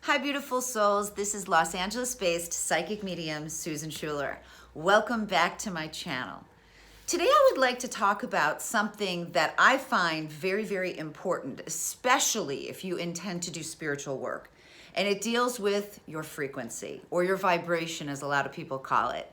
Hi, beautiful souls. This is Los Angeles-based psychic medium Susan Schuler. Welcome back to my channel. Today, I would like to talk about something that I find very, very important, especially if you intend to do spiritual work. And it deals with your frequency, or your vibration, as a lot of people call it.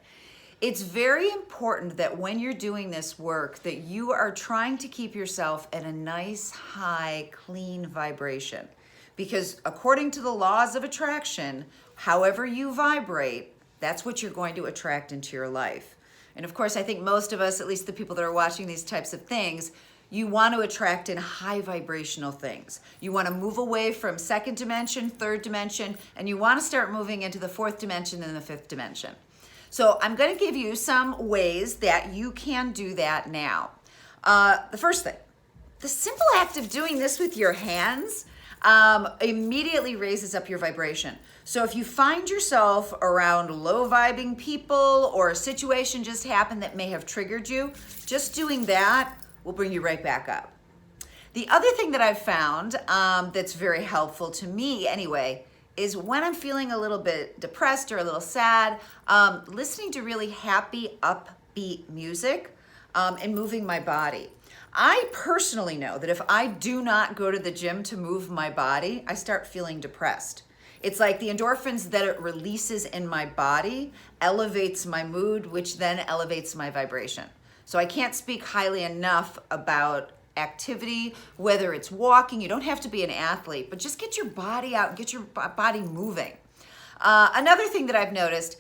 It's very important that when you're doing this work, that you are trying to keep yourself at a nice, high, clean vibration. Because according to the laws of attraction, however you vibrate, that's what you're going to attract into your life. And of course, I think most of us, at least the people that are watching these types of things, you want to attract in high vibrational things. You want to move away from second dimension, third dimension, and you want to start moving into the fourth dimension and the fifth dimension. So I'm going to give you some ways that you can do that now. The first thing, the simple act of doing this with your hands immediately raises up your vibration. So if you find yourself around low vibing people, or a situation just happened that may have triggered you, just doing that will bring you right back up. The other thing that I've found that's very helpful to me anyway, is when I'm feeling a little bit depressed or a little sad, listening to really happy, upbeat music and moving my body. I personally know that if I do not go to the gym to move my body, I start feeling depressed. It's like the endorphins that it releases in my body elevates my mood, which then elevates my vibration. So I can't speak highly enough about activity, whether it's walking. You don't have to be an athlete, but just get your body out and get your body moving. Another thing that I've noticed,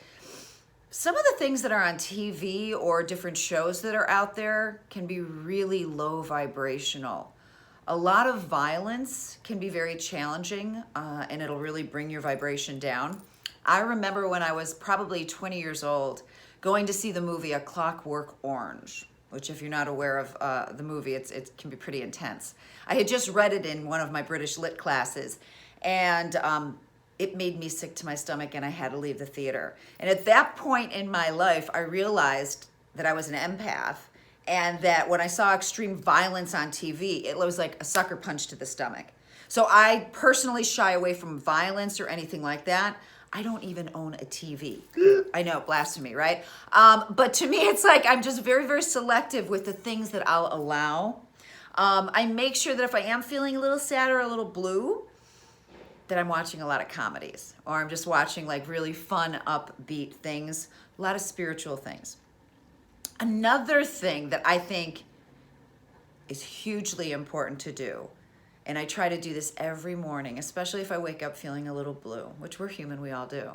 some of the things that are on TV or different shows that are out there can be really low vibrational. A lot of violence can be very challenging, and it'll really bring your vibration down. I remember when I was probably 20 years old, going to see the movie A Clockwork Orange, which, if you're not aware of the movie, it can be pretty intense. I had just read it in one of my British lit classes, and it made me sick to my stomach, and I had to leave the theater. And at that point in my life, I realized that I was an empath, and that when I saw extreme violence on TV, it was like a sucker punch to the stomach. So I personally shy away from violence or anything like that. I don't even own a TV. I know, blasphemy, right? But to me, it's like I'm just very, very selective with the things that I'll allow. I make sure that if I am feeling a little sad or a little blue, that I'm watching a lot of comedies, or I'm just watching like really fun, upbeat things, a lot of spiritual things. Another thing that I think is hugely important to do, and I try to do this every morning, especially if I wake up feeling a little blue, which we're human, we all do.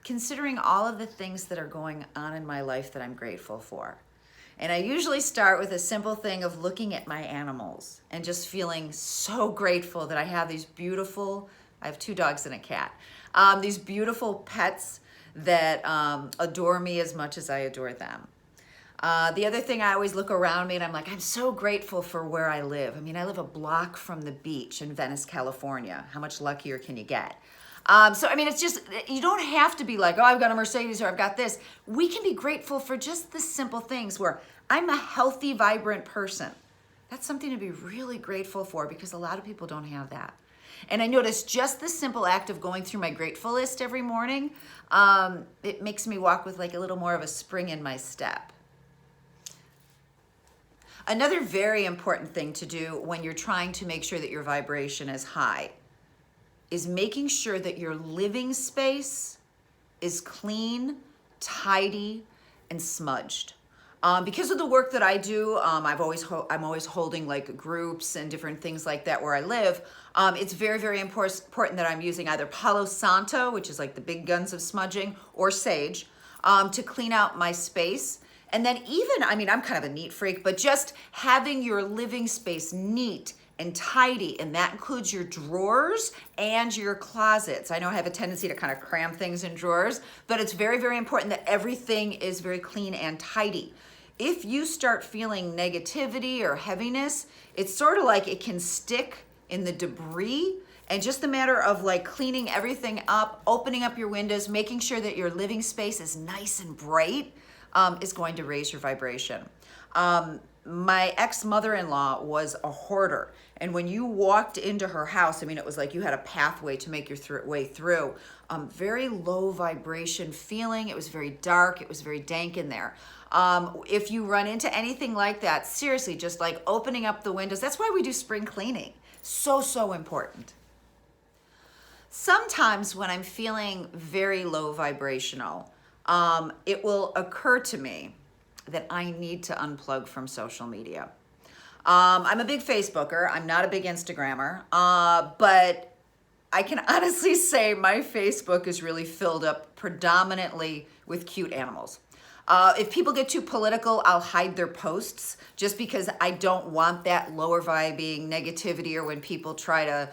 Considering all of the things that are going on in my life that I'm grateful for. And I usually start with a simple thing of looking at my animals and just feeling so grateful that I have these beautiful, I have 2 dogs and a cat, these beautiful pets that adore me as much as I adore them. The other thing, I always look around me and I'm like, I'm so grateful for where I live. I mean, I live a block from the beach in Venice, California. How much luckier can you get? So, I mean, it's just, you don't have to be like, oh, I've got a Mercedes or I've got this. We can be grateful for just the simple things where I'm a healthy, vibrant person. That's something to be really grateful for, because a lot of people don't have that. And I notice just the simple act of going through my grateful list every morning, it makes me walk with like a little more of a spring in my step. Another very important thing to do when you're trying to make sure that your vibration is high is making sure that your living space is clean, tidy, and smudged. Because of the work that I do, I'm always holding like groups and different things like that where I live. It's very, very important that I'm using either Palo Santo, which is like the big guns of smudging, or sage, to clean out my space. And then even, I mean, I'm kind of a neat freak, but just having your living space neat and tidy, and that includes your drawers and your closets. I know I have a tendency to kind of cram things in drawers, but it's very, very important that everything is very clean and tidy. If you start feeling negativity or heaviness, it's sort of like it can stick in the debris, and just a matter of like cleaning everything up, opening up your windows, making sure that your living space is nice and bright, is going to raise your vibration. my ex-mother-in-law was a hoarder. And when you walked into her house, I mean, it was like you had a pathway to make your way through. Very low vibration feeling. It was very dark. It was very dank in there. If you run into anything like that, seriously, just like opening up the windows. That's why we do spring cleaning. So, so important. Sometimes when I'm feeling very low vibrational, it will occur to me that I need to unplug from social media. I'm a big Facebooker. I'm not a big Instagrammer, but I can honestly say my Facebook is really filled up predominantly with cute animals. If people get too political, I'll hide their posts just because I don't want that lower vibing negativity, or when people try to,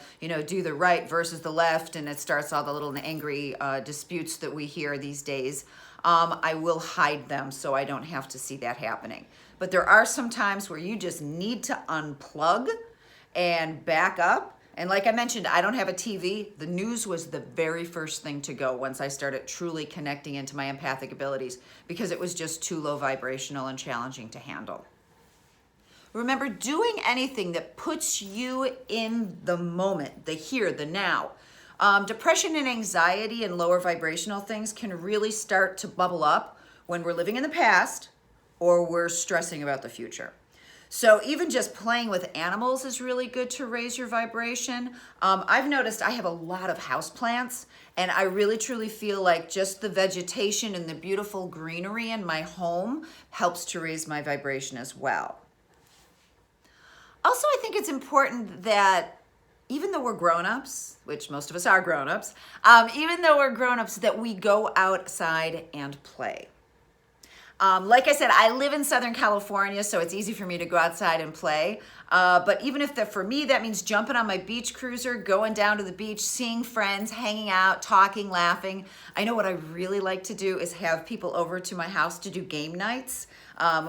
do the right versus the left and it starts all the little angry disputes that we hear these days. I will hide them so I don't have to see that happening. But there are some times where you just need to unplug and back up. And like I mentioned, I don't have a TV. The news was the very first thing to go once I started truly connecting into my empathic abilities, because it was just too low vibrational and challenging to handle. Remember, doing anything that puts you in the moment, the here, the now. Depression and anxiety and lower vibrational things can really start to bubble up when we're living in the past or we're stressing about the future. So even just playing with animals is really good to raise your vibration. I've noticed I have a lot of houseplants, and I really truly feel like just the vegetation and the beautiful greenery in my home helps to raise my vibration as well. Also, I think it's important that even though we're grown-ups, which most of us are grown-ups, even though we're grown-ups, that we go outside and play. Like I said, I live in Southern California, so it's easy for me to go outside and play. But even if for me, that means jumping on my beach cruiser, going down to the beach, seeing friends, hanging out, talking, laughing. I know what I really like to do is have people over to my house to do game nights.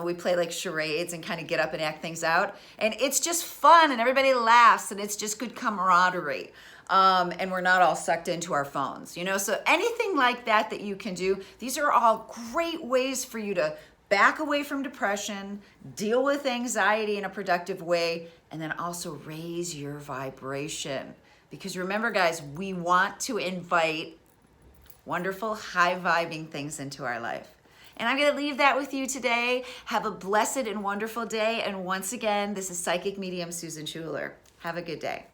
We play like charades and kind of get up and act things out. And it's just fun, and everybody laughs, and it's just good camaraderie. And we're not all sucked into our phones, so anything like that you can do, these are all great ways for you to back away from depression, deal with anxiety in a productive way, and then also raise your vibration. Because remember, guys, we want to invite wonderful, high-vibing things into our life. And I'm going to leave that with you today. Have a blessed and wonderful day. And once again, this is Psychic Medium Susan Schuler. Have a good day.